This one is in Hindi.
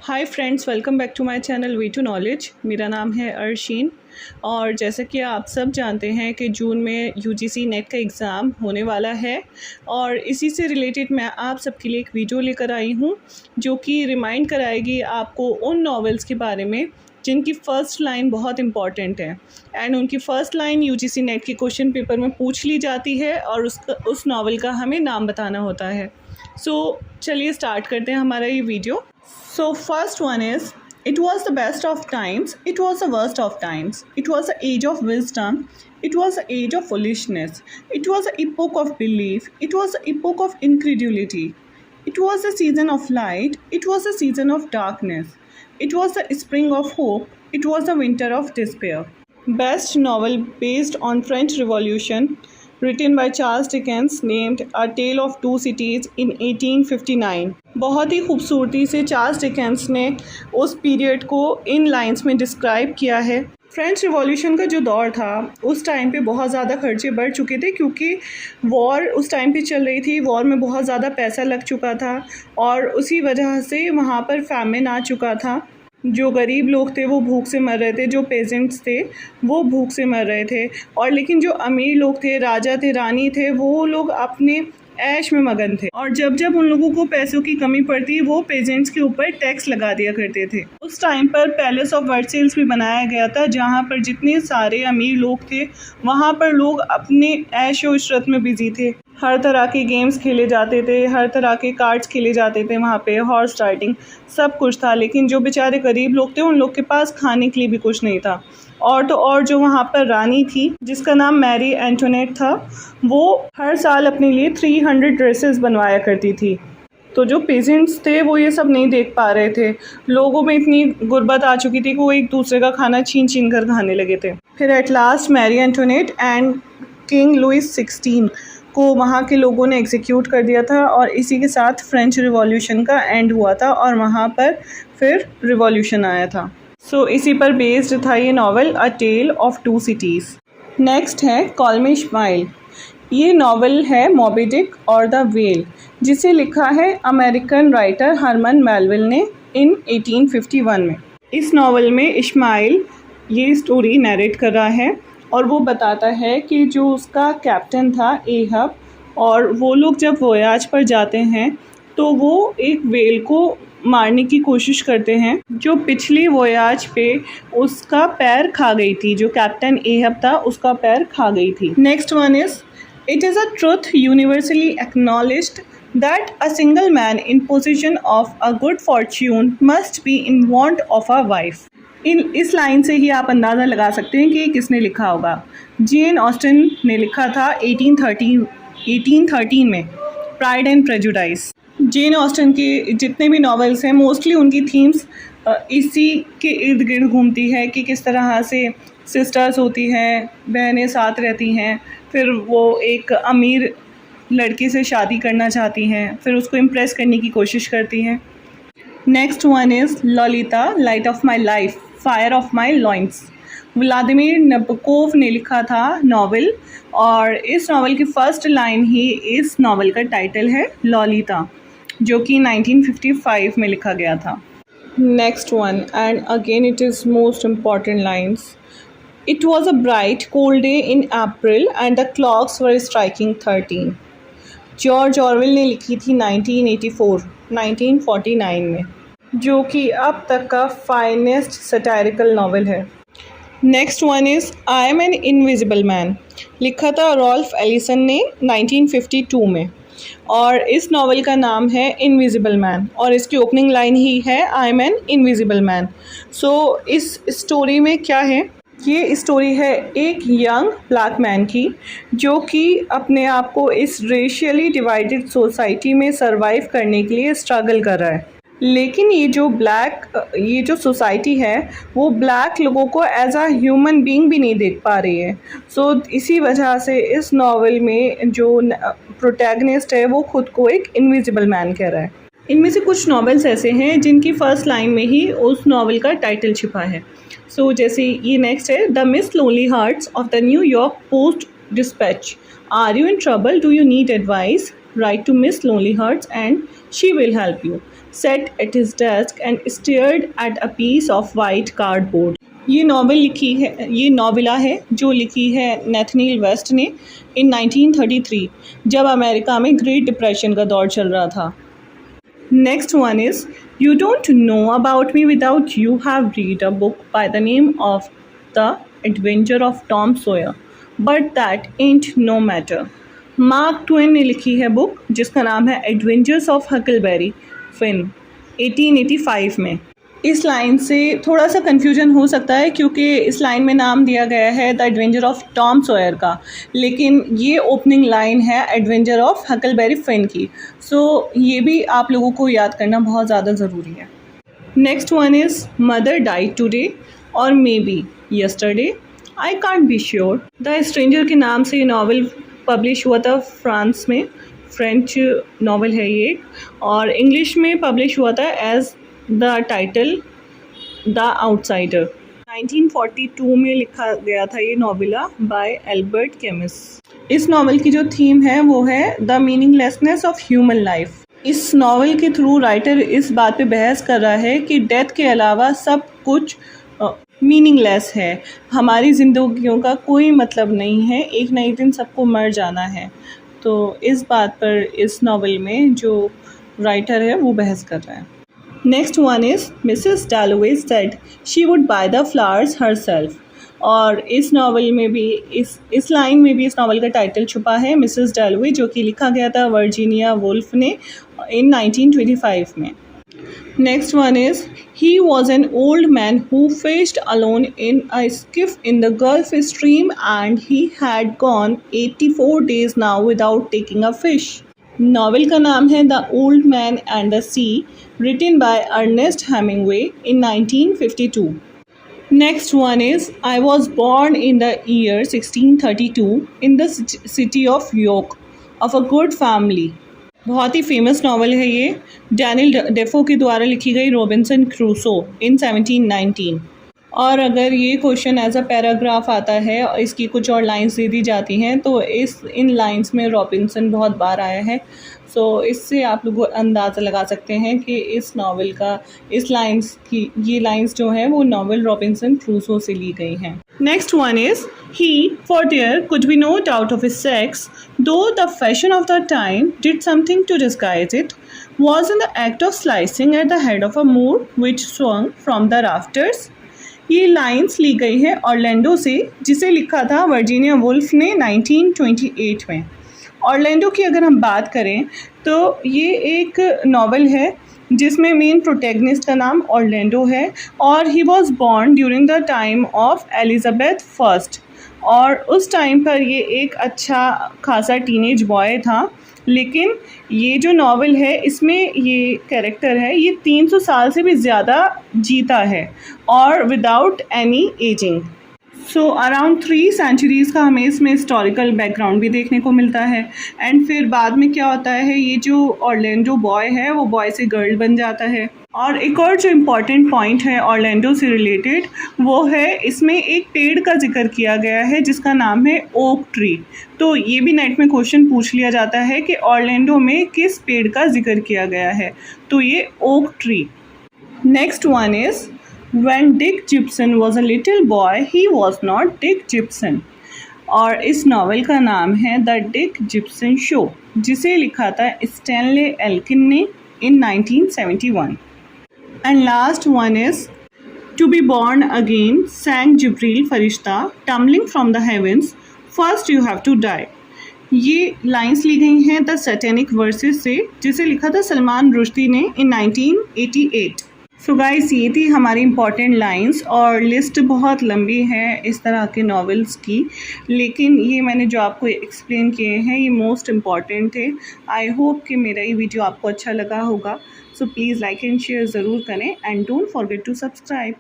Hi friends, welcome back to my channel way to knowledge. मेरा नाम है अर्शीन और जैसा कि आप सब जानते हैं कि जून में यूजीसी नेट का एग्ज़ाम होने वाला है और इसी से रिलेटेड मैं आप सबके लिए एक वीडियो लेकर आई हूं जो कि रिमाइंड कराएगी आपको उन नॉवेल्स के बारे में जिनकी फ़र्स्ट लाइन बहुत इंपॉर्टेंट है एंड उनकी फ़र्स्ट लाइन यूजीसी नेट के क्वेश्चन पेपर में पूछ ली जाती है और उस नॉवल का हमें नाम बताना होता है। चलिए स्टार्ट करते हैं हमारा ये video. So first one is, it was the best of times, it was the worst of times, it was the age of wisdom, it was the age of foolishness, it was the epoch of belief, it was the epoch of incredulity, it was the season of light, it was the season of darkness, it was the spring of hope, it was the winter of despair. Best novel based on French Revolution, written by Charles Dickens, named A Tale of Two Cities in 1859. बहुत ही खूबसूरती से चार्ल्स डिकेंस ने उस पीरियड को इन लाइंस में डिस्क्राइब किया है। फ्रेंच रिवॉल्यूशन का जो दौर था उस टाइम पे बहुत ज़्यादा खर्चे बढ़ चुके थे क्योंकि वॉर उस टाइम पे चल रही थी। वॉर में बहुत ज़्यादा पैसा लग चुका था और उसी वजह से वहाँ पर फैमिन आ चुका था। जो गरीब लोग थे वो भूख से मर रहे थे, जो पेजेंट्स थे वो भूख से मर रहे थे और लेकिन जो अमीर लोग थे, राजा थे, रानी थे, वो लोग अपने ऐश में मगन थे और जब जब उन लोगों को पैसों की कमी पड़ती वो पेजेंट्स के ऊपर टैक्स लगा दिया करते थे। उस टाइम पर पैलेस ऑफ वर्सेल्स भी बनाया गया था जहाँ पर जितने सारे अमीर लोग थे वहाँ पर लोग अपने ऐश और इशरत में बिजी थे। हर तरह के गेम्स खेले जाते थे, हर तरह के कार्ड्स खेले जाते थे, वहाँ पे हॉर्स राइडिंग सब कुछ था। लेकिन जो बेचारे गरीब लोग थे उन लोग के पास खाने के लिए भी कुछ नहीं था। और तो और जो वहाँ पर रानी थी जिसका नाम मैरी एंटोनेट था, वो हर साल अपने लिए 300 ड्रेसेस बनवाया करती थी। तो जो पेजेंट्स थे वो ये सब नहीं देख पा रहे थे। लोगों में इतनी गुर्बत आ चुकी थी कि वो एक दूसरे का खाना छीन छीन कर खाने लगे थे। फिर at last Marie Antoinette and King Louis 16 को वहाँ के लोगों ने एग्जीक्यूट कर दिया था और इसी के साथ फ्रेंच रिवॉल्यूशन का एंड हुआ था और वहाँ पर फिर रिवॉल्यूशन आया था। इसी पर बेस्ड था ये novel a tale of two cities. Next है कॉल मी इस्माइल। ये नावल है मॉबी डिक और द व्हेल, जिसे लिखा है अमेरिकन राइटर हरमन मेलविल ने इन 1851 में। इस नावल में इस्माइल ये स्टोरी नरेट कर रहा है और वो बताता है कि जो उसका कैप्टन था एहब और वो लोग जब वोयाज पर जाते हैं तो वो एक व्हेल को मारने की कोशिश करते हैं जो पिछली वोयाज पे उसका पैर खा गई थी। जो कैप्टन एहब था उसका पैर खा गई थी। Next one is, it is a truth universally acknowledged that a single man in position of a good Fortune must be in want of a wife. इस लाइन से ही आप अंदाज़ा लगा सकते हैं कि किसने लिखा होगा। जेन ऑस्टन ने लिखा था 1813 में, pride and prejudice. Jane Austen के जितने भी नॉवेल्स हैं मोस्टली उनकी थीम्स इसी के इर्द गिर्द घूमती है कि किस तरह से सिस्टर्स होती हैं, बहनें साथ रहती हैं, फिर वो एक अमीर लड़के से शादी करना चाहती हैं, फिर उसको इम्प्रेस करने की कोशिश करती हैं। Next one is Lolita, light of my life, fire of my loins. Vladimir Nabokov ने लिखा था नावल और इस नावल की फ़र्स्ट लाइन ही इस नावल का टाइटल है लॉलिता, जो कि 1955 में लिखा गया था। Next one, and again it is most important lines. It was a bright cold day in April and the clocks were striking 13। George Orwell ने लिखी थी 1949 में, जो कि अब तक का फाइनेस्ट सटायरिकल नावल है। Next one is I am an invisible man, लिखा था रॉल्फ एलिसन ने 1952 में और इस नावल का नाम है इनविजिबल मैन और इसकी ओपनिंग लाइन ही है I am an invisible man. इस स्टोरी में क्या है, ये स्टोरी है एक यंग ब्लैक मैन की जो कि अपने आप को इस रेशियली डिवाइडेड सोसाइटी में सरवाइव करने के लिए स्ट्रगल कर रहा है। लेकिन ये जो सोसाइटी है वो ब्लैक लोगों को एज अ ह्यूमन बीइंग भी नहीं देख पा रही है। इसी वजह से इस नावल में जो प्रोटैगनिस्ट है वो खुद को एक इनविजिबल मैन कह रहा है। इनमें से कुछ नॉवेल्स ऐसे हैं जिनकी फ़र्स्ट लाइन में ही उस नावल का टाइटल छिपा है। जैसे ये नेक्स्ट है, the Miss Lonelyhearts of the New York Post Dispatch, are you in trouble, do you need advice, Write to Miss Lonely Hearts and she will help you. Sat at his desk and stared at a piece of white cardboard. ये नॉवेला है जो लिखी है नेथनियल वेस्ट ने इन 1933, जब अमेरिका में ग्रेट डिप्रेशन का दौर चल रहा था. Next one is, you don't know about me without you have read a book by the name of The Adventure of Tom Sawyer, but that ain't no matter. Mark Twain ने लिखी है बुक जिसका नाम है एडवेंचर्स ऑफ हकलबेरी फिन 1885 में. इस लाइन से थोड़ा सा कन्फ्यूजन हो सकता है क्योंकि इस लाइन में नाम दिया गया है the adventure of Tom Sawyer का, लेकिन ये ओपनिंग लाइन है एडवेंचर ऑफ हकलबेरी फिन की. सो ये भी आप लोगों को याद करना बहुत ज़्यादा ज़रूरी है. Next one is mother died today और may be yesterday, I can't be sure. The stranger के नाम से ये नावल पब्लिश हुआ था फ्रांस में. फ्रेंच नावल है ये और इंग्लिश में पब्लिश हुआ था as the title the outsider. 1942 में लिखा गया था ये नॉवेला बाय एल्बर्ट कैमस. इस नावल की जो थीम है वो है the meaninglessness of human life. इस नावल के थ्रू राइटर इस बात पे बहस कर रहा है कि डेथ के अलावा सब कुछ मीनिंगलेस है, हमारी ज़िंदगियों का कोई मतलब नहीं है, एक ना एक दिन सबको मर जाना है. तो इस बात पर इस नावल में जो राइटर है वो बहस कर रहा है. Next one is Mrs डैलोवे said she would by the flowers herself. और इस नावल में भी इस लाइन में भी इस नावल का टाइटल छुपा है मिसेस डैलोवे, जो कि लिखा गया था वर्जीनिया वुल्फ ने इन 1925 में. Next one is, he was an old man who fished alone in a skiff in the Gulf Stream and he had gone 84 days now without taking a fish. Novel का नाम है the old man and the sea, written by Ernest Hemingway in 1952. Next one is, I was born in the year 1632 in the city of York of a good family. बहुत ही फेमस नावल है ये, डैनियल डेफो के द्वारा लिखी गई रॉबिन्सन क्रूसो इन 1719. और अगर ये क्वेश्चन एज अ पैराग्राफ आता है और इसकी कुछ और लाइंस दे दी जाती हैं तो इन लाइंस में रॉबिन्सन बहुत बार आया है. सो इससे आप लोग अंदाज़ा लगा सकते हैं कि इस नावल का ये लाइंस जो हैं वो नावल रॉबिन्सन क्रूसो से ली गई हैं. Next one is, he, for there could be no doubt of his sex, though the fashion of the time did something to disguise it, was in the act of slicing at the head of a moor which swung from the rafters. ये लाइंस ली गई है ऑरलैंडो से, जिसे लिखा था वर्जीनिया वुल्फ ने 1928 में. ऑरलैंडो की अगर हम बात करें तो ये एक नावल है जिसमें मेन प्रोटैगनिस्ट का नाम ऑरलैंडो है और he was born during the time of Elizabeth first. और उस टाइम पर ये एक अच्छा खासा टीनेज बॉय था, लेकिन ये जो नावल है इसमें ये कैरेक्टर है ये 300 साल से भी ज़्यादा जीता है और without any ageing. So around 3 centuries का हमें इसमें हिस्टोरिकल बैकग्राउंड भी देखने को मिलता है. एंड फिर बाद में क्या होता है, ये जो ऑरलैंडो बॉय है वो बॉय से गर्ल बन जाता है. और एक और जो इम्पॉर्टेंट पॉइंट है ऑरलैंडो से रिलेटेड वो है इसमें एक पेड़ का जिक्र किया गया है जिसका नाम है ओक ट्री. तो ये भी नेट में क्वेश्चन पूछ लिया जाता है कि ऑरलैंडो में किस पेड़ का जिक्र किया गया है, तो ये oak tree. Next one is, When Dick Gibson was a little boy, he was not Dick Gibson. और इस नावल का नाम है द डिक जिप्सन शो, जिसे लिखा था स्टैनले एल्किन ने in 1971. And last one is, to be born again sang Gibreel Farishta tumbling from the heavens, first you have to die. ये लाइंस ली गई हैं द सैटेनिक वर्सेस से, जिसे लिखा था सलमान रुश्दी ने इन 1988. सो गाइस, ये थी हमारी इम्पॉर्टेंट लाइंस और लिस्ट बहुत लंबी है इस तरह के नॉवेल्स की, लेकिन ये मैंने जो आपको एक्सप्लेन किए हैं ये मोस्ट इम्पॉर्टेंट थे. आई होप कि मेरा ये वीडियो आपको अच्छा लगा होगा. So please like and share ज़रूर करें and don't forget to subscribe.